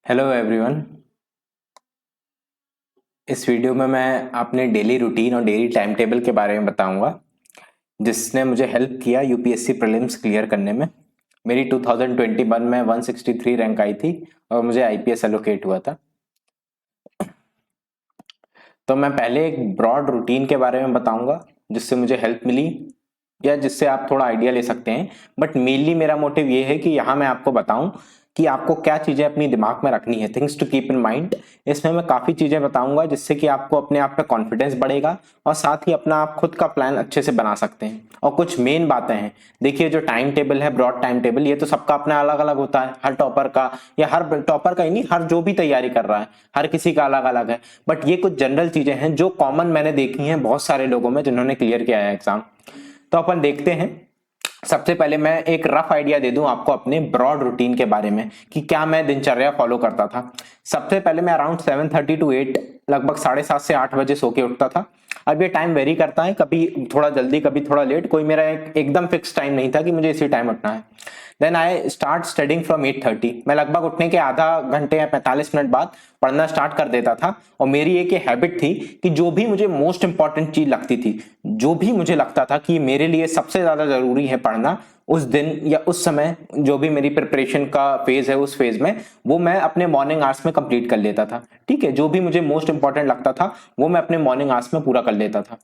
Hello everyone. इस video में मैं अपने डेली रूटीन और डेली टाइम टेबल के बारे में बताऊंगा जिसने मुझे हेल्प किया यूपीएससी प्रीलिम्स क्लियर करने में। मेरी 2021 में 163 रैंक आई थी और मुझे आईपीएस एलोकेट हुआ था। तो मैं पहले एक ब्रॉड रूटीन के बारे में बताऊंगा जिससे मुझे हेल्प मिली या जिससे आप थोड़ा आइडिया ले सकते हैं। बट मेनली मेरा मोटिव ये है कि यहाँ मैं आपको बताऊं कि आपको क्या चीजें अपनी दिमाग में रखनी है, things to keep in mind. इसमें मैं काफी चीजें बताऊंगा जिससे कि आपको अपने आप पे कॉन्फिडेंस बढ़ेगा और साथ ही अपना आप खुद का प्लान अच्छे से बना सकते हैं। और कुछ मेन बातें हैं। देखिए, जो टाइम टेबल है, ब्रॉड टाइम टेबल, ये तो सबका अपना अलग अलग होता है, हर टॉपर का, या हर टॉपर का ही नहीं, हर जो भी तैयारी कर रहा है हर किसी का अलग अलग है। बट ये कुछ जनरल चीजें हैं जो कॉमन मैंने देखी हैं बहुत सारे लोगों में जिन्होंने क्लियर किया है एग्जाम। तो अपन देखते हैं। सबसे पहले मैं एक रफ आइडिया दे दूं आपको अपने ब्रॉड रूटीन के बारे में कि क्या मैं दिनचर्या फॉलो करता था। सबसे पहले मैं अराउंड 7:30 to 8, लगभग 7:30 से 8 बजे सो के उठता था। अब ये टाइम वेरी करता है, कभी थोड़ा जल्दी कभी थोड़ा लेट, कोई मेरा एकदम फिक्स टाइम नहीं था कि मुझे इसी टाइम उठना है। Then I start studying from 8:30। मैं लगभग उठने के आधा घंटे या 45 मिनट बाद पढ़ना स्टार्ट कर देता था। और मेरी एक ये हैबिट थी कि जो भी मुझे मोस्ट इंपॉर्टेंट चीज लगती थी, जो भी मुझे लगता था कि मेरे लिए सबसे ज्यादा जरूरी है पढ़ना उस दिन या उस समय, जो भी मेरी प्रिपरेशन का फेज है उस फेज में, वो मैं अपने मॉर्निंग आवर्स में कंप्लीट कर लेता था। ठीक है, जो भी मुझे मोस्ट इंपॉर्टेंट लगता था वो मैं अपने मॉर्निंग आवर्स में पूरा कर लेता था।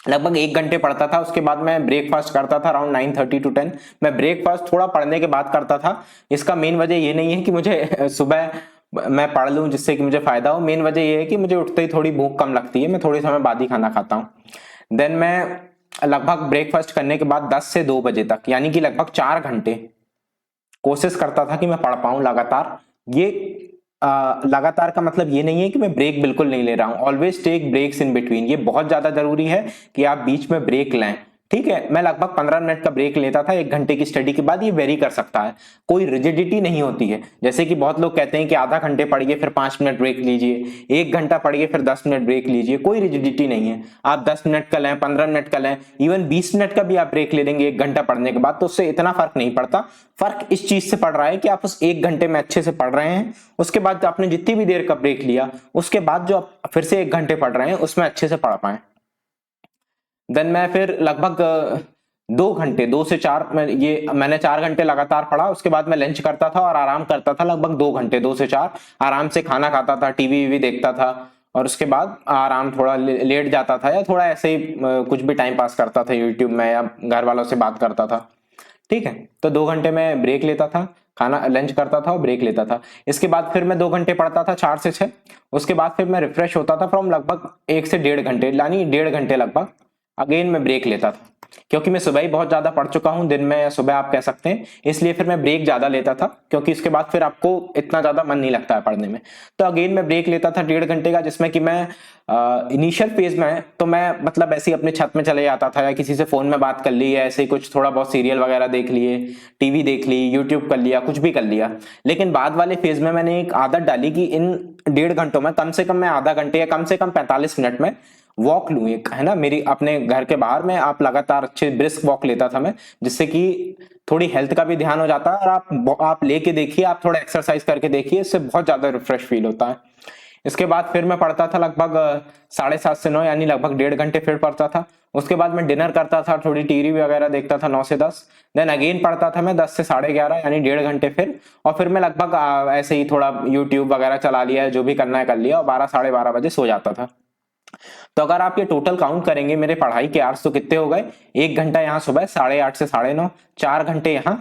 लगभग 1 घंटे पढ़ता था, उसके बाद मैं ब्रेकफास्ट करता था अराउंड 9:30 to 10। मैं ब्रेकफास्ट थोड़ा पढ़ने के बाद करता था। इसका मेन वजह ये नहीं है कि मुझे सुबह मैं पढ़ लूं जिससे कि मुझे फायदा हो। मेन वजह ये है कि मुझे उठते ही थोड़ी भूख कम लगती है, मैं थोड़े समय बाद ही खाना खाता हूँ। देन मैं लगभग ब्रेकफास्ट करने के बाद 10 से 2 बजे तक, यानी कि लगभग 4 घंटे कोशिश करता था कि मैं पढ़ पाऊं लगातार। ये लगातार का मतलब ये नहीं है कि मैं ब्रेक बिल्कुल नहीं ले रहा हूं। Always take breaks in between, ये बहुत ज्यादा जरूरी है कि आप बीच में ब्रेक लें। ठीक है, मैं लगभग 15 मिनट का ब्रेक लेता था 1 घंटे की स्टडी के बाद। ये वेरी कर सकता है, कोई रिजिडिटी नहीं होती है। जैसे कि बहुत लोग कहते हैं कि आधा घंटे पढ़िए फिर 5 मिनट ब्रेक लीजिए, 1 घंटा पढ़िए फिर 10 मिनट ब्रेक लीजिए। कोई रिजिडिटी नहीं है। आप 10 मिनट का लें, 15 मिनट का लें, इवन 20 मिनट का भी आप ब्रेक ले लेंगे 1 घंटा पढ़ने के बाद, तो उससे इतना फर्क नहीं पड़ता। फर्क इस चीज से पड़ रहा है कि आप उस 1 घंटे में अच्छे से पढ़ रहे हैं, उसके बाद आपने जितनी भी देर का ब्रेक लिया उसके बाद जो आप फिर से 1 घंटे पढ़ रहे हैं उसमें अच्छे से पढ़ पाए। देन मैं फिर लगभग 2 घंटे, 2 से 4, मैंने 4 घंटे लगातार पढ़ा। उसके बाद मैं लंच करता था और आराम करता था लगभग 2 घंटे, 2 से 4 आराम से खाना खाता था, टीवी वीवी देखता था और उसके बाद आराम थोड़ा लेट जाता था या थोड़ा ऐसे ही कुछ भी टाइम पास करता था यूट्यूब में या घर वालों से बात करता था। ठीक है, तो 2 घंटे में ब्रेक लेता था, खाना लंच करता था और ब्रेक लेता था। इसके बाद फिर मैं 2 घंटे पढ़ता था, 4 से 6। उसके बाद फिर मैं रिफ्रेश होता था फ्रॉम लगभग 1 से 1.5 घंटे, यानी 1.5 घंटे लगभग। अगेन मैं ब्रेक लेता था क्योंकि मैं सुबह ही बहुत ज्यादा पढ़ चुका हूं दिन में, या सुबह आप कह सकते हैं, इसलिए फिर मैं ब्रेक ज्यादा लेता था क्योंकि इसके बाद फिर आपको इतना ज्यादा मन नहीं लगता है पढ़ने में। तो अगेन मैं ब्रेक लेता था 1.5 घंटे का, जिसमें कि मैं इनिशियल फेज में तो मैं मतलब ऐसे ही अपने छत में चले जाता था या किसी से फोन में बात कर ली, या ऐसे ही कुछ थोड़ा बहुत सीरियल वगैरह देख लिए, टीवी देख ली, यूट्यूब कर लिया, कुछ भी कर लिया। लेकिन बाद वाले फेज में मैंने एक आदत डाली कि इन 1.5 घंटों में कम से कम मैं आधा घंटे या कम से कम 45 मिनट में वॉक लूं एक, है ना, मेरी अपने घर के बाहर में आप लगातार अच्छे ब्रिस्क वॉक लेता था मैं, जिससे कि थोड़ी हेल्थ का भी ध्यान हो जाता है। और आप लेके देखिए, आप थोड़ा एक्सरसाइज करके देखिए, इससे बहुत ज्यादा रिफ्रेश फील होता है। इसके बाद फिर मैं पढ़ता था लगभग 7:30 से 9, यानी लगभग 1.5 घंटे फिर पढ़ता था। उसके बाद मैं डिनर करता था, थोड़ी टीवी वगैरह देखता था 9 से 10। देन अगेन पढ़ता था मैं 10 से 11:30, यानी 1.5 घंटे फिर। और फिर मैं लगभग ऐसे ही थोड़ा यूट्यूब वगैरह चला लिया, जो भी करना है कर लिया, और 12 साढ़े 12 बजे सो जाता था। तो अगर आप ये टोटल काउंट करेंगे मेरे पढ़ाई के आवर्स तो कितने हो गए? 1 घंटा यहाँ सुबह 8:30 से 9:30, 4 घंटे यहाँ,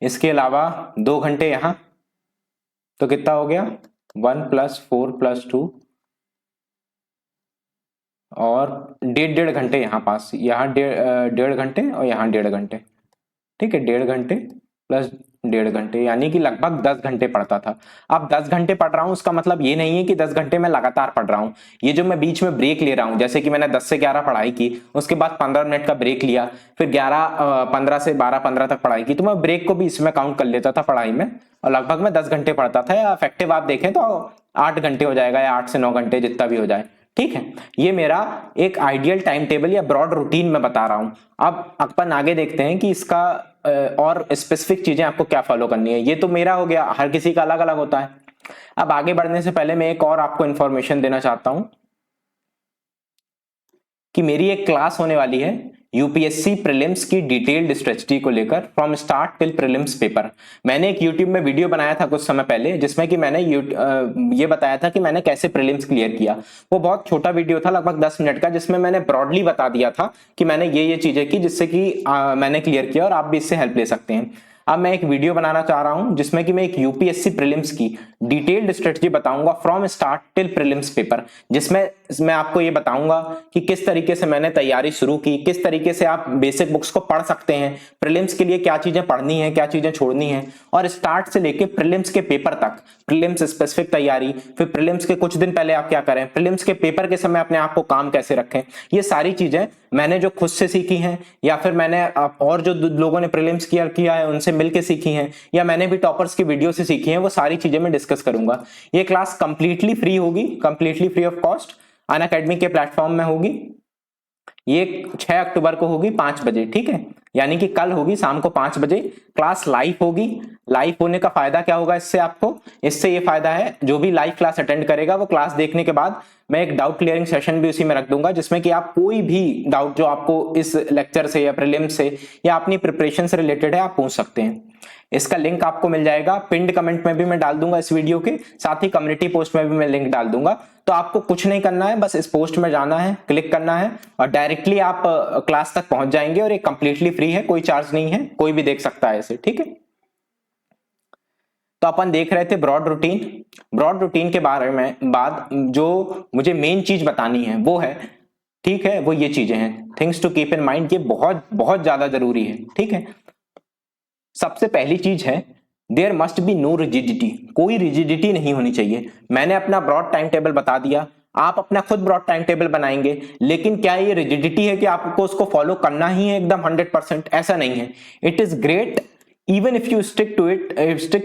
इसके अलावा 2 घंटे यहाँ, तो कितना हो गया? 1+4+2, और 1.5 घंटे यहाँ पास, यहाँ 1.5 घंटे और यहाँ 1.5 घंटे। ठीक है, 1.5 घंटे प्लस 1.5 घंटे, यानी कि लगभग 10 घंटे पढ़ता था। अब 10 घंटे पढ़ रहा हूं, उसका मतलब ये नहीं है कि 10 घंटे में लगातार पढ़ रहा हूं। ये जो मैं बीच में ब्रेक ले रहा हूं, जैसे कि मैंने 10 से 11 पढ़ाई की, उसके बाद 15 मिनट का ब्रेक लिया, फिर 15 से 12-15 तक पढ़ाई की, तो मैं ब्रेक को भी इसमें काउंट कर लेता था पढ़ाई में। और लगभग मैं 10 घंटे पढ़ता था, या इफेक्टिव आप देखें तो 8 घंटे हो जाएगा, या 8 से 9 घंटे, जितना भी हो जाए। ठीक है, ये मेरा एक आइडियल टाइम टेबल या ब्रॉड रूटीन में बता रहा हूं। अब अपन आगे देखते हैं कि इसका और स्पेसिफिक चीजें आपको क्या फॉलो करनी है। ये तो मेरा हो गया, हर किसी का अलग अलग होता है। अब आगे बढ़ने से पहले मैं एक और आपको इंफॉर्मेशन देना चाहता हूं कि मेरी एक क्लास होने वाली है यूपीएससी प्रीलिम्स की डिटेल्ड स्ट्रेटजी को लेकर, from start till prelims paper. मैंने एक यूट्यूब में वीडियो बनाया था कुछ समय पहले, जिसमें कि मैंने ये बताया था कि मैंने कैसे प्रीलिम्स क्लियर किया। वो बहुत छोटा वीडियो था, लगभग 10 मिनट का, जिसमें मैंने ब्रॉडली बता दिया था कि मैंने ये चीजें की जिससे कि मैंने क्लियर किया, और आप भी इससे हेल्प ले सकते हैं। अब मैं एक वीडियो बनाना चाह रहा हूं जिसमें कि मैं एक यूपीएससी प्रीलिम्स की डिटेल्ड स्ट्रेटजी बताऊंगा from start till prelims paper, जिसमें मैं आपको ये बताऊंगा कि किस तरीके से मैंने तैयारी शुरू की, किस तरीके से आप बेसिक बुक्स को पढ़ सकते हैं, प्रीलिम्स के लिए क्या चीजें पढ़नी है, क्या चीजें छोड़नी है, और स्टार्ट से लेके प्रीलिम्स के पेपर तक, प्रीलिम्स स्पेसिफिक तैयारी, फिर प्रीलिम्स के कुछ दिन पहले आप क्या करें, प्रीलिम्स के पेपर के समय अपने आप को काम कैसे रखें। ये सारी चीजें मैंने जो खुद से सीखी हैं, या फिर मैंने और जो लोगों ने प्रीलिम्स किया है उनसे मिलके सीखी हैं, या मैंने भी टॉपर्स की वीडियो से सीखी हैं, वो सारी चीजें मैं डिस्कस करूंगा। ये क्लास कंप्लीटली फ्री होगी, completely free of cost, Unacademy के प्लेटफॉर्म में होगी। ये 6 अक्टूबर को होगी 5 बजे, ठीक है, यानी कि कल होगी शाम को 5 बजे। क्लास लाइव होगी। लाइव होने का फायदा क्या होगा इससे आपको? इससे ये फायदा है, जो भी लाइव क्लास अटेंड करेगा वो क्लास देखने के बाद मैं एक डाउट क्लियरिंग सेशन भी उसी में रख दूंगा, जिसमें कि आप कोई भी डाउट जो आपको इस लेक्चर से या प्रीलिम्स से या अपनी प्रिपरेशन से रिलेटेड है आप पूछ सकते हैं। इसका लिंक आपको मिल जाएगा पिंड कमेंट में भी मैं डाल दूंगा इस वीडियो के, साथ ही कम्युनिटी पोस्ट में भी मैं लिंक डाल दूंगा। तो आपको कुछ नहीं करना है, बस इस पोस्ट में जाना है, क्लिक करना है और डायरेक्टली आप क्लास तक पहुंच जाएंगे। और ये कंप्लीटली फ्री है, कोई चार्ज नहीं है, कोई भी देख सकता है इसे, ठीक है। तो अपन देख रहे थे ब्रॉड रूटीन। ब्रॉड रूटीन के बारे में बाद जो मुझे मेन चीज बतानी है वो है, ठीक है, वो ये चीजें हैं, things to keep in mind. ये बहुत बहुत ज्यादा जरूरी है, ठीक है। सबसे पहली चीज है, there must be no rigidity. कोई रिजिडिटी नहीं होनी चाहिए। मैंने अपना ब्रॉड टाइम टेबल बता दिया, आप अपना खुद ब्रॉड टाइम टेबल बनाएंगे, लेकिन क्या ये रिजिडिटी है कि आपको उसको फॉलो करना ही है एकदम 100%? ऐसा नहीं है। It is great even if you stick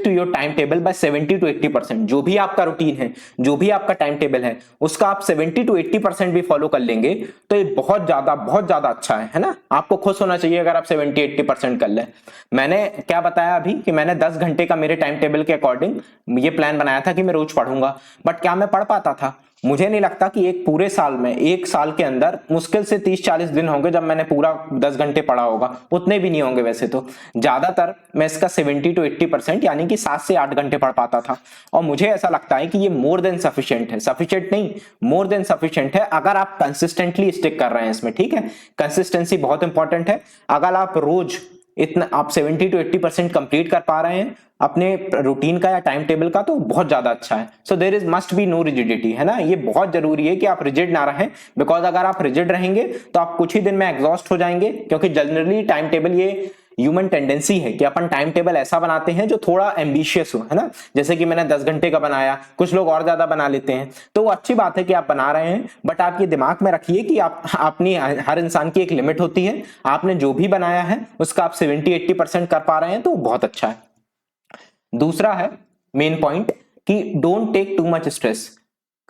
to your time table by 70 to 80%। जो भी आपका रूटीन है, जो भी आपका टाइम टेबल है, उसका आप 70 to 80% भी फॉलो कर लेंगे तो ये बहुत ज्यादा अच्छा है ना। आपको खुश होना चाहिए अगर आप 70-80% कर ले। मैंने क्या बताया अभी कि मैंने 10 घंटे का मेरे टाइम टेबल के अकॉर्डिंग ये प्लान बनाया था कि मैं रोज पढ़ूंगा, बट क्या मैं पढ़ पाता था? मुझे नहीं लगता कि एक पूरे साल में, एक साल के अंदर मुश्किल से 30-40 दिन होंगे जब मैंने पूरा 10 घंटे पढ़ा होगा, उतने भी नहीं होंगे वैसे तो। ज्यादातर मैं इसका 70 to 80% यानी कि 7 से 8 घंटे पढ़ पाता था। और मुझे ऐसा लगता है कि ये मोर देन सफिशिएंट है, सफिशिएंट नहीं, मोर देन सफिशिएंट है अगर आप कंसिस्टेंटली स्टिक कर रहे हैं इसमें, ठीक है। कंसिस्टेंसी बहुत इंपॉर्टेंट है। अगर आप रोज इतना आप 70 to 80% कंप्लीट कर पा रहे हैं अपने रूटीन का या टाइम टेबल का, तो बहुत ज्यादा अच्छा है। So there is must be no rigidity, है ना। ये बहुत जरूरी है कि आप रिजिड ना रहें, बिकॉज अगर आप रिजिड रहेंगे तो आप कुछ ही दिन में एग्जॉस्ट हो जाएंगे, क्योंकि जनरली टाइम टेबल, ये ह्यूमन टेंडेंसी है कि अपन टाइम टेबल ऐसा बनाते हैं जो थोड़ा एम्बिशियस हो, है ना। जैसे कि मैंने 10 घंटे का बनाया, कुछ लोग और ज्यादा बना लेते हैं, तो वो अच्छी बात है कि आप बना रहे हैं, बट आप ये दिमाग में रखिए कि आप अपनी, हर इंसान की एक लिमिट होती है। आपने जो भी बनाया है उसका आप 70-80% कर पा रहे हैं तो बहुत अच्छा है। दूसरा है मेन पॉइंट कि don't take too much stress.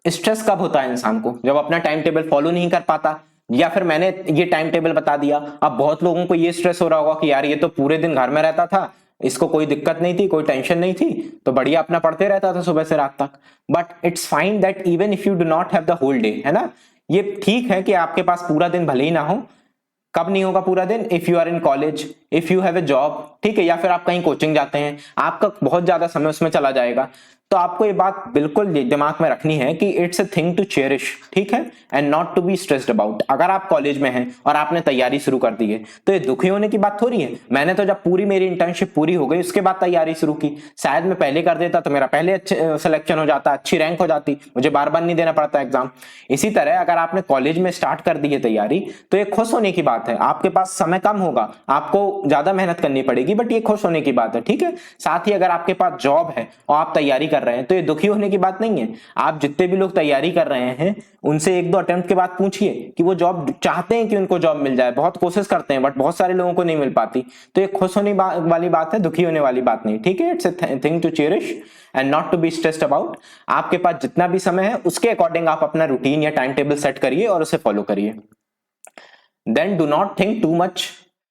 Stress कब होता है इंसान को? जब अपना टाइम टेबल फॉलो नहीं कर पाता, या फिर मैंने ये टाइम टेबल बता दिया, अब बहुत लोगों को ये स्ट्रेस हो रहा होगा कि यार ये तो पूरे दिन घर में रहता था, इसको कोई दिक्कत नहीं थी, कोई टेंशन नहीं थी, तो बढ़िया अपना पढ़ते रहता था सुबह से रात तक। But it's fine that even if you do not have the whole day, है ना। ये ठीक है कि आपके पास पूरा दिन भले ही ना हो। कब नहीं होगा पूरा दिन? If you are in college, if you have a job, ठीक है, या फिर आप कहीं कोचिंग जाते हैं, आपका बहुत ज्यादा समय उसमें चला जाएगा। तो आपको ये बात बिल्कुल दिमाग में रखनी है कि it's a thing to cherish, ठीक है, and not to be stressed about. अगर आप कॉलेज में हैं और आपने तैयारी शुरू कर दी है तो ये दुखी होने की बात थोड़ी है। मैंने तो जब पूरी मेरी इंटर्नशिप पूरी हो गई उसके बाद तैयारी शुरू की। शायद मैं पहले कर देता तो मेरा पहले अच्छे सिलेक्शन हो जाता, अच्छी रैंक हो जाती, मुझे बार बार नहीं देना पड़ता एग्जाम। इसी तरह अगर आपने कॉलेज में स्टार्ट कर दी है तैयारी तो ये खुश होने की बात है। आपके पास समय कम होगा, आपको ज्यादा मेहनत करनी पड़ेगी, बट ये खुश होने की बात है, ठीक है। साथ ही अगर आपके पास जॉब है और आप तैयारी कर रहे हैं तो ये दुखी होने की बात नहीं है। आप जितने भी लोग तैयारी कर रहे हैं उनसे 1-2 अटेम्प्ट के बाद पूछिए कि वो जॉब चाहते हैं कि उनको जॉब मिल जाए, बहुत कोशिश करते हैं, बट बहुत सारे लोगों को नहीं मिल पाती। तो ये खुश होने वाली बात है, दुखी होने वाली बात नहीं, ठीक है। It's a thing to cherish and not to be stressed about. आपके पास जितना भी समय है उसके अकॉर्डिंग आप अपना रूटीन या टाइम टेबल सेट करिए और उसे फॉलो करिए। Then do not think too much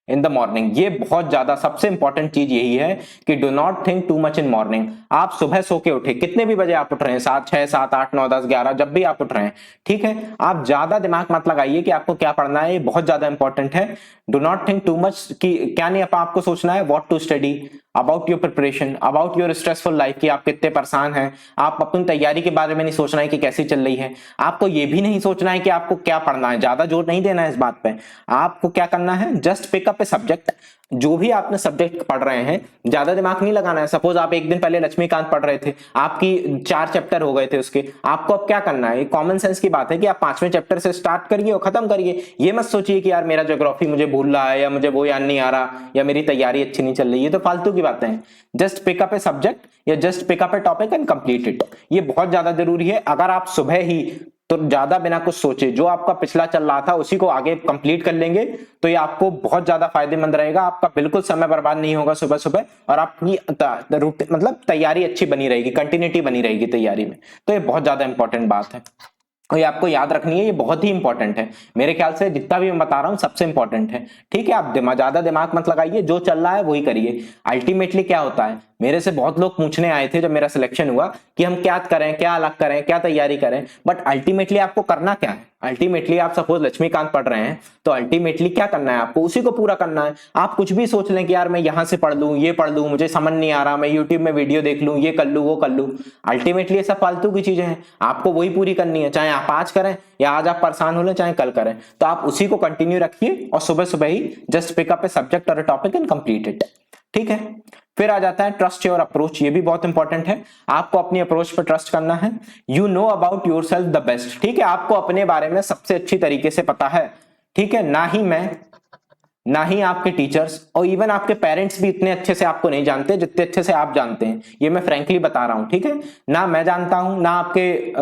in the morning. ये बहुत ज्यादा सबसे इंपॉर्टेंट चीज यही है कि do not think too much in morning. आप सुबह सो के उठे, कितने भी बजे आप उठ रहे हैं, 7, 6, 7, 8, 9, 10, 11, जब भी आप उठ रहे हैं, ठीक है, आप ज्यादा दिमाग मत लगाइए कि आपको क्या पढ़ना है, ये बहुत ज्यादा इंपॉर्टेंट है। Do not think too much कि क्या नहीं आपको सोचना है, what to study, about your preparation, about your stressful life कि आप कितने परेशान हैं। आप अपनी तैयारी के बारे में नहीं सोचना है कि कैसी चल रही है। आपको ये भी नहीं सोचना है कि आपको क्या पढ़ना है, ज्यादा जोर नहीं देना है इस बात पे। आपको क्या करना है, just pick up a subject. जो भी आपने सब्जेक्ट पढ़ रहे हैं, ज्यादा दिमाग नहीं लगाना है। सपोज आप एक दिन पहले लक्ष्मीकांत पढ़ रहे थे, आपकी 4 चैप्टर हो गए थे उसके, आपको अब क्या करना है, कॉमन सेंस की बात है कि आप 5वें चैप्टर से स्टार्ट करिए और खत्म करिए। ये मत सोचिए कि यार मेरा ज्योग्राफी मुझे भूल रहा है, या मुझे वो याद नहीं आ रहा, या मेरी तैयारी अच्छी नहीं चल रही, ये तो फालतू की बातें हैं। Just pick up a subject या just pick up a topic and complete it. ये बहुत ज्यादा जरूरी है। अगर आप सुबह ही तो ज्यादा बिना कुछ सोचे जो आपका पिछला चल रहा था उसी को आगे कंप्लीट कर लेंगे तो ये आपको बहुत ज्यादा फायदेमंद रहेगा। आपका बिल्कुल समय बर्बाद नहीं होगा सुबह सुबह, और आपकी मतलब तैयारी अच्छी बनी रहेगी, कंटिन्यूटी बनी रहेगी तैयारी में। तो ये बहुत ज्यादा इंपॉर्टेंट बात है और ये आपको याद रखनी है, ये बहुत ही इंपॉर्टेंट है। मेरे ख्याल से जितना भी मैं बता रहा हूं सबसे इंपॉर्टेंट है, ठीक है। आप ज्यादा दिमाग मत लगाइए, जो चल रहा है वही करिए। अल्टीमेटली क्या होता है, मेरे से बहुत लोग पूछने आए थे जब मेरा सिलेक्शन हुआ कि हम क्या करें, क्या अलग करें, क्या तैयारी करें, बट अल्टीमेटली आपको करना क्या है। अल्टीमेटली आप सपोज लक्ष्मीकांत पढ़ रहे हैं तो अल्टीमेटली क्या करना है, आपको उसी को पूरा करना है। आप कुछ भी सोच लें कि यार मैं यहां से पढ़ लूं, ये पढ़ लूं, मुझे समझ नहीं आ रहा, मैं यूट्यूब में वीडियो देख लूं, ये कर लूं, वो कर लूं, अल्टीमेटली ये सब फालतू की चीजें हैं। आपको वही पूरी करनी है, चाहे आप आज करें या आज आप परेशान हो लें, चाहे कल करें। तो आप उसी को कंटिन्यू रखिए और सुबह सुबह ही just pick up a subject और a topic and complete it, ठीक है। फिर आ जाता है ट्रस्ट योर अप्रोच। ये भी बहुत इंपॉर्टेंट है, आपको अपनी अप्रोच पर ट्रस्ट करना है। You know about your self the best, ठीक है, आपको अपने बारे में सबसे अच्छी तरीके से पता है, ठीक है। ना ही मैं, ना ही आपके टीचर्स और इवन आपके पेरेंट्स भी इतने अच्छे से आपको नहीं जानते जितने अच्छे से आप जानते हैं। ये मैं फ्रैंकली बता रहा हूं, ठीक है। ना मैं जानता हूं,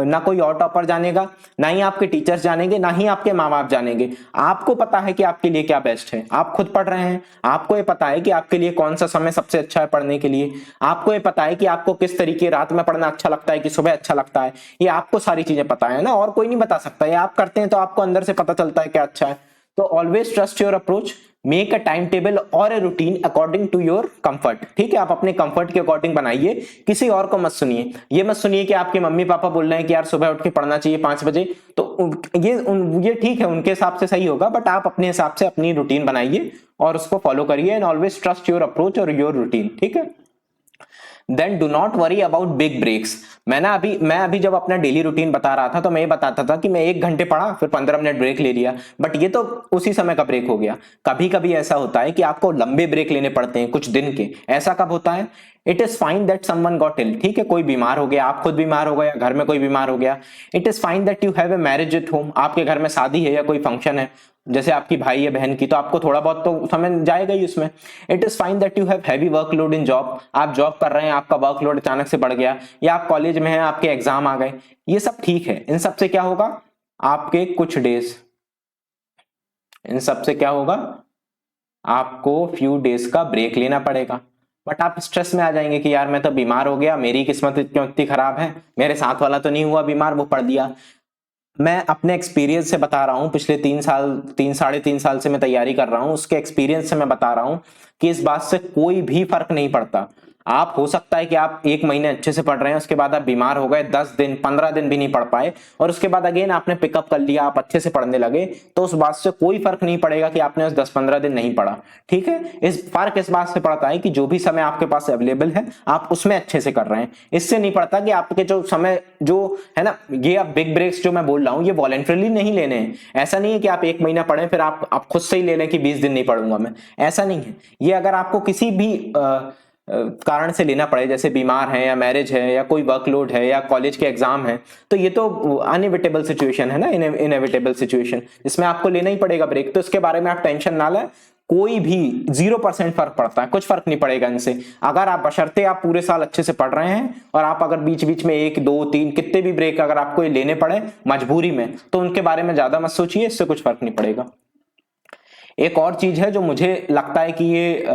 ना कोई और टॉपर जानेगा, ना ही आपके टीचर्स जानेंगे, ना ही आपके माँ बाप जानेंगे। आपको पता है कि आपके लिए क्या बेस्ट है। आप खुद पढ़ रहे हैं, आपको ये पता है कि आपके लिए कौन सा समय सबसे अच्छा है पढ़ने के लिए। आपको ये पता है कि आपको किस तरीके रात में पढ़ना अच्छा लगता है कि सुबह अच्छा लगता है। ये आपको सारी चीजें पता है ना, और कोई नहीं बता सकता। ये आप करते हैं तो आपको अंदर से पता चलता है क्या अच्छा है। तो always trust your approach, make a time table और a routine according to your comfort, ठीक है। आप अपने कंफर्ट के अकॉर्डिंग बनाइए, किसी और को मत सुनिए। ये मत सुनिए कि आपके मम्मी पापा बोल रहे हैं कि यार सुबह उठ के पढ़ना चाहिए 5 बजे, तो ये ठीक है, उनके हिसाब से सही होगा, बट आप अपने हिसाब से अपनी रूटीन बनाइए और उसको फॉलो करिए। And always trust your approach और योर रूटीन, ठीक है। Then do not worry about big breaks. मैं अभी जब अपना डेली रूटीन बता रहा था तो मैं ये बताता था कि मैं 1 घंटे पढ़ा, फिर 15 मिनट ब्रेक ले लिया, बट ये तो उसी समय का ब्रेक हो गया। कभी कभी ऐसा होता है कि आपको लंबे ब्रेक लेने पड़ते हैं कुछ दिन के। ऐसा कब होता है, it is fine that someone got ill, ठीक है, कोई बीमार हो गया, आप खुद बीमार हो गए, घर में कोई बीमार हो गया। It is fine that you have a marriage at home, आपके घर में शादी है या कोई फंक्शन है, जैसे आपकी भाई या बहन की, तो आपको थोड़ा बहुत तो समय जाएगा ही उसमें। It is fine that you have heavy workload in job, आप जॉब कर रहे हैं, आपका वर्कलोड अचानक से बढ़ गया, या आप कॉलेज में हैं, आपके एग्जाम आ गए, ये सब ठीक है। इन सब से क्या होगा, आपके कुछ डेज, इन सब से क्या होगा, आपको फ्यू डेज का ब्रेक लेना पड़ेगा। बट आप स्ट्रेस में आ जाएंगे कि यार मैं तो बीमार हो गया, मेरी किस्मत क्यों इतनी खराब है, मेरे साथ वाला तो नहीं हुआ बीमार, वो पढ़ दिया। मैं अपने एक्सपीरियंस से बता रहा हूं, पिछले 3 साढ़े 3 साल से मैं तैयारी कर रहा हूं, उसके एक्सपीरियंस से मैं बता रहा हूं कि इस बात से कोई भी फर्क नहीं पड़ता। आप हो सकता है कि आप 1 महीने अच्छे से पढ़ रहे हैं, उसके बाद आप बीमार हो गए, 10 दिन 15 दिन भी नहीं पढ़ पाए, और उसके बाद अगेन आपने पिकअप कर लिया, आप अच्छे से पढ़ने लगे, तो उस बात से कोई फर्क नहीं पड़ेगा कि आपने उस 10-15 दिन नहीं पढ़ा, ठीक है। इस बात से पड़ता है कि जो भी समय आपके पास अवेलेबल है आप उसमें अच्छे से कर रहे हैं। इससे नहीं पड़ता कि आपके जो समय जो है ना, ये आप बिग ब्रेक्स जो मैं बोल रहा हूं ये वॉलंटरली नहीं लेने हैं। ऐसा नहीं है कि आप 1 महीना पढ़ें फिर आप खुद से ही ले लें कि 20 दिन नहीं पढ़ूंगा मैं, ऐसा नहीं है। ये अगर आपको किसी भी कारण से लेना पड़े, जैसे बीमार है या मैरिज है या कोई वर्कलोड है या कॉलेज के एग्जाम है, तो ये तो अनएविटेबल सिचुएशन है ना, इनएविटेबल सिचुएशन, इसमें आपको लेना ही पड़ेगा ब्रेक। तो इसके बारे में आप टेंशन ना लें, कोई भी 0% फर्क पड़ता है, कुछ फर्क नहीं पड़ेगा इनसे। अगर आप बशर्ते आप पूरे साल अच्छे से पढ़ रहे हैं और आप अगर बीच बीच में 1, 2, 3 कितने भी ब्रेक अगर आपको ये लेने पड़े मजबूरी में, तो उनके बारे में ज्यादा मत सोचिए, इससे कुछ फर्क नहीं पड़ेगा। एक और चीज है जो मुझे लगता है कि ये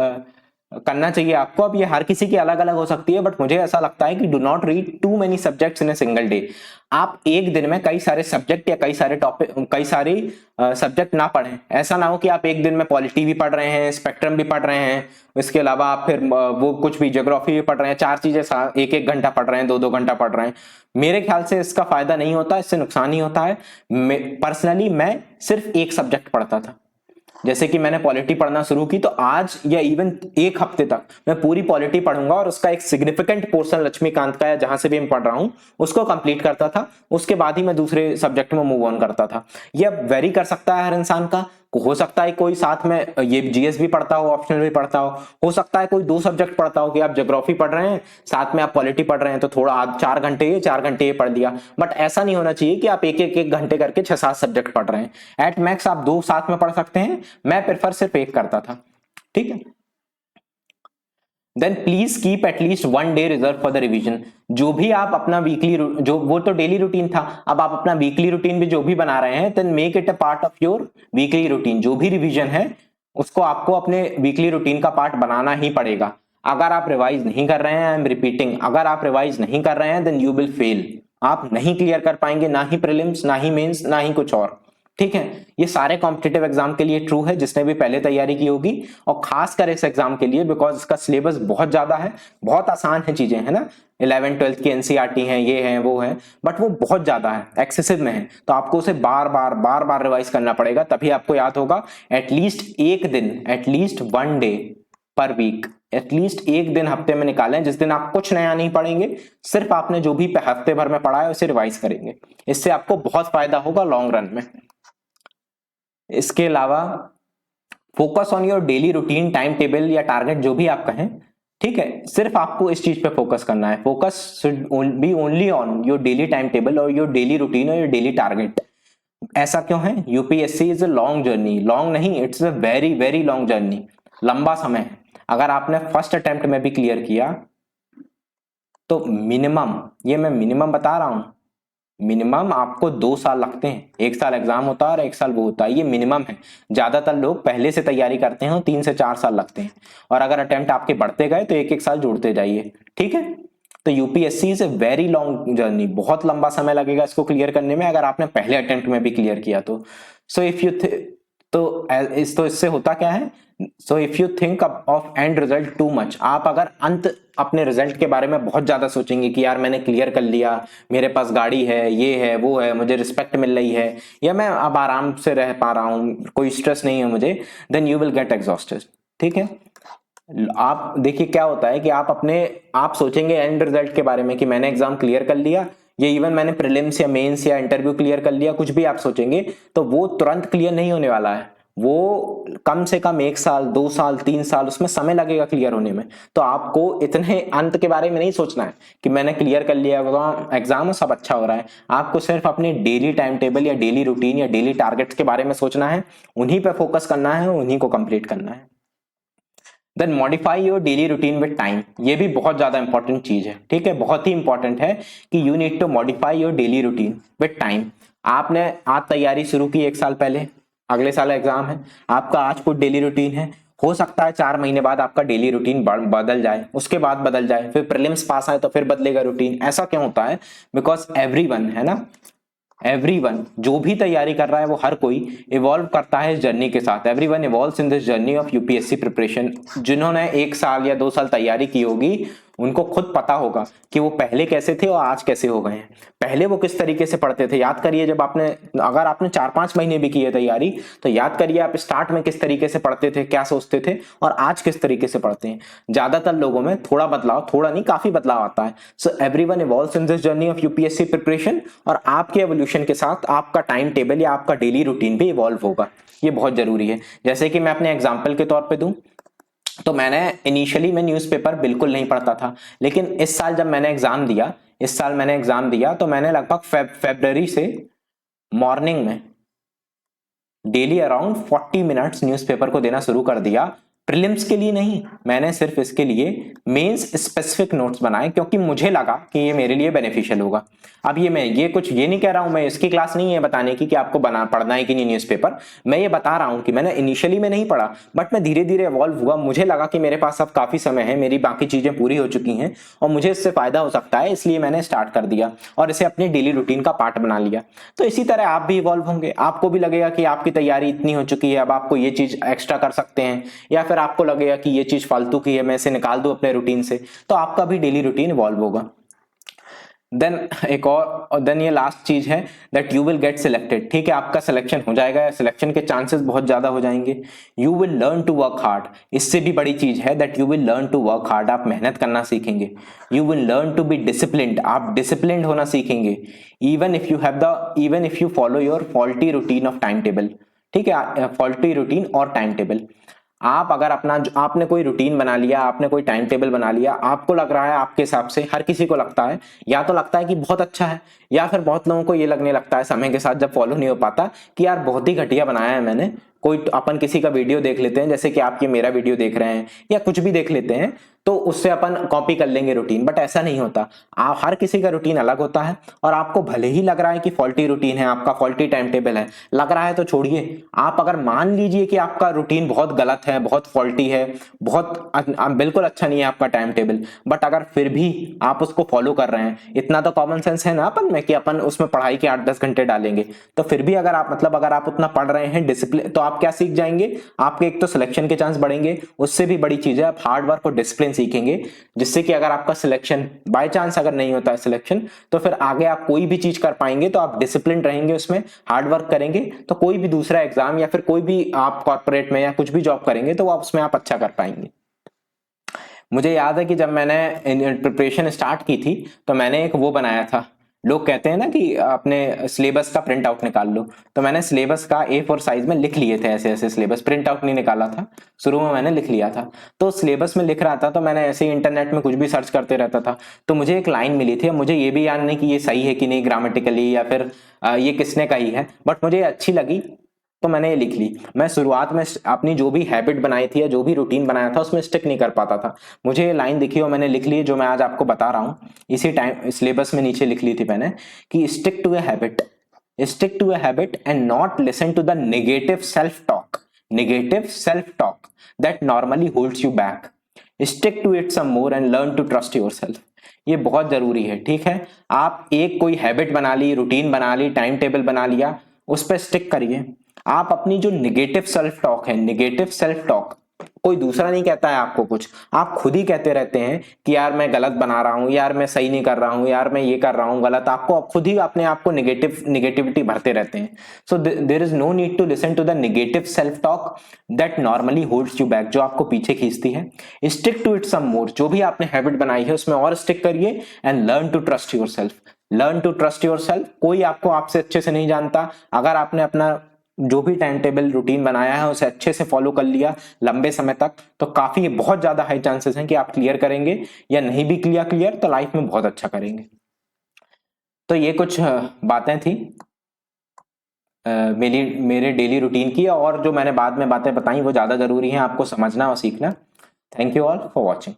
करना चाहिए आपको। अब ये हर किसी की अलग अलग हो सकती है, बट मुझे ऐसा लगता है कि do not read too many subjects in a single day. आप एक दिन में कई सारे सब्जेक्ट या कई सारे टॉपिक, कई सारी सब्जेक्ट ना पढ़ें। ऐसा ना हो कि आप एक दिन में पॉलिटी भी पढ़ रहे हैं, स्पेक्ट्रम भी पढ़ रहे हैं, इसके अलावा आप फिर वो कुछ भी ज्योग्राफी भी पढ़ रहे हैं, चार चीजें एक एक घंटा पढ़ रहे हैं, दो दो घंटा पढ़ रहे हैं। मेरे ख्याल से इसका फायदा नहीं होता, इससे नुकसान ही होता है। पर्सनली मैं सिर्फ एक सब्जेक्ट पढ़ता था। जैसे कि मैंने पॉलिटी पढ़ना शुरू की तो आज या इवन एक हफ्ते तक मैं पूरी पॉलिटी पढ़ूंगा और उसका एक सिग्निफिकेंट पोर्शन लक्ष्मीकांत का, या जहां से भी मैं पढ़ रहा हूं उसको कंप्लीट करता था। उसके बाद ही मैं दूसरे सब्जेक्ट में मूव ऑन करता था। यह वेरी कर सकता है हर इंसान का। हो सकता है कोई साथ में ये जीएस भी पढ़ता हो, ऑप्शनल भी पढ़ता हो सकता है कोई दो सब्जेक्ट पढ़ता हो, कि आप ज्योग्राफी पढ़ रहे हैं साथ में आप पॉलिटी पढ़ रहे हैं, तो थोड़ा आप 4 घंटे ये 4 घंटे ये पढ़ लिया। बट ऐसा नहीं होना चाहिए कि आप एक घंटे करके 6-7 सब्जेक्ट पढ़ रहे हैं। एट मैक्स आप 2 साथ में पढ़ सकते हैं, मैं प्रेफर सिर्फ एक करता था। ठीक है। Then please keep at least 1 day reserve for the revision. जो भी आप अपना वीकली, जो वो तो डेली रूटीन था, अब आप अपना वीकली रूटीन भी जो भी बना रहे हैं, then make it a part of your weekly routine. जो भी रिवीजन है उसको आपको अपने वीकली रूटीन का पार्ट बनाना ही पड़ेगा। अगर आप रिवाइज नहीं कर रहे हैं, आई एम रिपीटिंग, अगर आप रिवाइज नहीं कर रहे हैं देन यू विल फेल। आप नहीं क्लियर कर पाएंगे, ना ही प्रीलिम्स, ना ही मेंस, ना ही कुछ और। ठीक है। ये सारे कॉम्पिटिटिव एग्जाम के लिए ट्रू है, जिसने भी पहले तैयारी की होगी, और खासकर इस एग्जाम के लिए, बिकॉज इसका सिलेबस बहुत ज्यादा है, बहुत आसान है चीजें, है ना। 11th-12th की एनसीईआरटी हैं, ये हैं वो हैं, बट वो बहुत ज्यादा है, एक्सेसिव में है, तो आपको उसे बार बार रिवाइज करना पड़ेगा, तभी आपको याद होगा। एटलीस्ट एक दिन, एटलीस्ट 1 डे पर वीक, एटलीस्ट एक दिन हफ्ते में निकालें जिस दिन आप कुछ नया नहीं पढ़ेंगे, सिर्फ आपने जो भी हफ्ते भर में पढ़ा है उसे रिवाइज करेंगे। इससे आपको बहुत फायदा होगा लॉन्ग रन में। इसके अलावा focus on your daily routine, time table या टारगेट, जो भी आप कहें। ठीक है, सिर्फ आपको इस चीज पे फोकस करना है। Focus should be only on your daily time table और योर डेली रूटीन और योर डेली टारगेट। ऐसा क्यों है? UPSC is a long journey, long नहीं, it's a very very long journey, लंबा समय है। अगर आपने फर्स्ट अटेम्प्ट में भी क्लियर किया तो मिनिमम, ये मैं मिनिमम बता रहा हूं, मिनिमम आपको 2 साल लगते हैं। 1 साल एग्जाम होता है और 1 साल वो होता है, ये मिनिमम है। ज्यादातर लोग पहले से तैयारी करते हैं और 3 से 4 साल लगते हैं, और अगर अटेम्प्ट आपके बढ़ते गए तो 1-1 साल जोड़ते जाइए। ठीक है। तो UPSC is a very long journey, बहुत लंबा समय लगेगा इसको क्लियर करने में, अगर आपने पहले अटेम्प्ट में भी क्लियर किया तो। सो इफ यू तो इससे होता क्या है, so if you think of and result too much, आप अगर अंत अपने रिजल्ट के बारे में बहुत ज्यादा सोचेंगे कि यार मैंने क्लियर कर लिया, मेरे पास गाड़ी है, ये है वो है, मुझे रिस्पेक्ट मिल रही है, या मैं अब आराम से रह पा रहा हूं, कोई स्ट्रेस नहीं है मुझे, then you will get exhausted. ठीक है। आप देखिए क्या होता है कि आप सोचेंगे एंड रिजल्ट के बारे में कि मैंने एग्जाम क्लियर कर लिया, ये इवन मैंने प्रीलिम्स या मेंस या इंटरव्यू क्लियर कर लिया, कुछ भी आप सोचेंगे, तो वो तुरंत क्लियर नहीं होने वाला है। वो कम से कम 1 साल, 2 साल, 3 साल उसमें समय लगेगा क्लियर होने में। तो आपको इतने अंत के बारे में नहीं सोचना है कि मैंने क्लियर कर लिया एग्जाम और सब अच्छा हो रहा है। आपको सिर्फ अपने डेली टाइम टेबल या डेली रूटीन या डेली टारगेट्स के बारे में सोचना है, उन्हीं पे फोकस करना है, उन्हीं को कंप्लीट करना है। Then modify your daily routine with time, ये भी बहुत ज्यादा इंपॉर्टेंट चीज है। ठीक है, बहुत ही इंपॉर्टेंट है कि you need to modify your daily routine with time. आपने आज तैयारी शुरू की 1 साल पहले, अगले साल एग्जाम है, आपका आज कुछ डेली रूटीन है, हो सकता है 4 महीने बाद आपका डेली रूटीन बदल जाए, उसके बाद बदल जाए, फिर प्रीलिम्स पास आए तो फिर बदलेगा रूटीन। ऐसा क्यों होता है? बिकॉज एवरीवन, है ना, एवरीवन जो भी तैयारी कर रहा है वो हर कोई इवॉल्व करता है इस जर्नी के साथ। Everyone evolves in this journey of UPSC preparation. जिन्होंने 1 साल या 2 साल तैयारी की होगी उनको खुद पता होगा कि वो पहले कैसे थे और आज कैसे हो गए हैं। पहले वो किस तरीके से पढ़ते थे, याद करिए, जब आपने, अगर आपने 4-5 महीने भी की है तैयारी, तो याद करिए आप स्टार्ट में किस तरीके से पढ़ते थे, क्या सोचते थे, और आज किस तरीके से पढ़ते हैं। ज्यादातर लोगों में थोड़ा बदलाव, थोड़ा नहीं काफी बदलाव आता है। So everyone evolves in this journey of UPSC preparation, और आपके एवोल्यूशन के साथ आपका टाइम टेबल या आपका डेली रूटीन भी इवॉल्व होगा। ये बहुत जरूरी है। जैसे कि मैं अपने एग्जाम्पल के तौर पर दूं, तो मैंने इनिशियली मैं न्यूज़पेपर बिल्कुल नहीं पढ़ता था, लेकिन इस साल जब मैंने एग्जाम दिया, इस साल मैंने एग्जाम दिया तो मैंने लगभग फरवरी से मॉर्निंग में डेली अराउंड 40 मिनट्स न्यूज़पेपर को देना शुरू कर दिया। प्रीलिम्स के लिए नहीं, मैंने सिर्फ इसके लिए मेंस स्पेसिफिक नोट्स बनाए क्योंकि मुझे लगा कि ये मेरे लिए बेनिफिशियल होगा। अब ये नहीं कह रहा हूं, मैं इसकी क्लास नहीं है बताने की कि आपको पढ़ना है कि नहीं न्यूज़पेपर। मैं ये बता रहा हूं कि मैंने इनिशियली में नहीं पढ़ा, बट मैं धीरे धीरे इवॉल्व हुआ। मुझे लगा कि मेरे पास अब काफी समय है, मेरी बाकी चीजें पूरी हो चुकी हैं और मुझे इससे फायदा हो सकता है, इसलिए मैंने स्टार्ट कर दिया और इसे अपनी डेली रूटीन का पार्ट बना लिया। तो इसी तरह आप भी इवॉल्व होंगे, आपको भी लगेगा कि आपकी तैयारी इतनी हो चुकी है, अब आपको ये चीज एक्स्ट्रा कर सकते हैं, या फिर आपको लगेगा कि ये चीज फालतू की है, मैं इसे निकाल दूं अपने रूटीन से, तो आपका भी डेली रूटीन इवॉल्व होगा। देन ये लास्ट चीज है that you will get selected. ठीक है, आपका सिलेक्शन हो जाएगा, सिलेक्शन के चांसेस बहुत ज्यादा हो जाएंगे। You will learn to work hard, इससे भी बड़ी चीज है that you will learn to work hard, आप मेहनत करना सीखेंगे। You will learn to be disciplined, आप डिसिप्लिन्ड होना सीखेंगे। Even if you follow your faulty routine of time table. ठीक है, फॉल्टी रूटीन और टाइम टेबल, आप अगर आपने कोई रूटीन बना लिया, आपने कोई टाइम टेबल बना लिया, आपको लग रहा है, आपके हिसाब से हर किसी को लगता है, या तो लगता है कि बहुत अच्छा है, या फिर बहुत लोगों को ये लगने लगता है समय के साथ जब फॉलो नहीं हो पाता कि यार बहुत ही घटिया बनाया है मैंने। अपन किसी का वीडियो देख लेते हैं, जैसे कि आप ये मेरा वीडियो देख रहे हैं या कुछ भी देख लेते हैं, तो उससे अपन कॉपी कर लेंगे रूटीन, बट ऐसा नहीं होता। हर किसी का रूटीन अलग होता है, और आपको भले ही लग रहा है कि फॉल्टी रूटीन है, आपका फॉल्टी टाइम टेबल है, लग रहा है तो छोड़िए। आप अगर मान लीजिए कि आपका रूटीन बहुत गलत है, बहुत फॉल्टी है, बिल्कुल अच्छा नहीं है आपका टाइम टेबल, बट अगर फिर भी आप उसको फॉलो कर रहे हैं, इतना तो कॉमन सेंस है ना अपन में कि अपन उसमें पढ़ाई के 8-10 घंटे डालेंगे, तो फिर भी अगर आप उतना पढ़ रहे हैं डिसिप्लिन, तो आप क्या सीख जाएंगे, आपके एक तो सिलेक्शन के चांस बढ़ेंगे, उससे भी बड़ी चीज है आप हार्ड वर्क और डिसिप्लिन सीखेंगे, जिससे कि अगर आपका सिलेक्शन बाय चांस अगर नहीं होता है सिलेक्शन, तो फिर आगे आप कोई भी चीज कर पाएंगे, तो आप डिसिप्लिन रहेंगे, उसमें हार्ड वर्क करेंगे, तो कोई भी दूसरा एग्जाम या फिर कोई भी आप कॉर्पोरेट में या कुछ भी जॉब करेंगे तो आप उसमें अच्छा कर पाएंगे। मुझे याद है कि जब मैंने प्रिपरेशन स्टार्ट की थी, तो मैंने एक वो बनाया था, लोग कहते हैं ना कि अपने सिलेबस का प्रिंट आउट निकाल लो, तो मैंने सिलेबस का A4 साइज में लिख लिए थे ऐसे ऐसे सिलेबस, प्रिंट आउट नहीं निकाला था, शुरू में मैंने लिख लिया था। तो सिलेबस में लिख रहा था, तो मैंने ऐसे ही इंटरनेट में कुछ भी सर्च करते रहता था, तो मुझे एक लाइन मिली थी। मुझे ये भी याद नहीं कि ये सही है कि नहीं ग्रामेटिकली, या फिर ये किसने कही है, बट मुझे अच्छी लगी तो मैंने ये लिख ली। मैं शुरुआत में अपनी जो भी हैबिट बनाई थी या जो भी रूटीन बनाया था उसमें स्टिक नहीं कर पाता था, मुझे ये लाइन दिखी और मैंने लिख ली, जो मैं आज आपको बता रहा हूँ। इसी टाइम सिलेबस में नीचे लिख ली थी मैंने कि stick to a habit and not listen to the negative self talk that normally holds you back. Stick to it some more and learn to trust yourself. ये बहुत जरूरी है। ठीक है, आप एक कोई हैबिट बना ली, रूटीन बना ली, टाइम टेबल बना लिया, उस पर स्टिक करिए। आप अपनी जो निगेटिव सेल्फ टॉक है, निगेटिव सेल्फ टॉक, कोई दूसरा नहीं कहता है आपको कुछ, आप खुद ही कहते रहते हैं कि यार मैं गलत बना रहा हूं, यार मैं सही नहीं कर रहा हूं, यार मैं ये कर रहा हूं गलत, आपको खुद ही अपने आप को निगेटिविटी भरते रहते हैं। So there is no need to listen to the negative self talk that normally holds you back, जो आपको पीछे खींचती है। Stick to it some more, जो भी आपने हैबिट बनाई है उसमें और स्टिक करिए, and learn to trust yourself. कोई आपको आपसे अच्छे से नहीं जानता। अगर आपने अपना जो भी टाइम टेबल रूटीन बनाया है उसे अच्छे से फॉलो कर लिया लंबे समय तक, तो काफी बहुत ज्यादा हाई चांसेस हैं कि आप क्लियर करेंगे, या नहीं भी क्लियर तो लाइफ में बहुत अच्छा करेंगे। तो ये कुछ बातें थी मेरे डेली रूटीन की, और जो मैंने बाद में बातें बताई वो ज्यादा जरूरी है आपको समझना और सीखना। Thank you all for watching.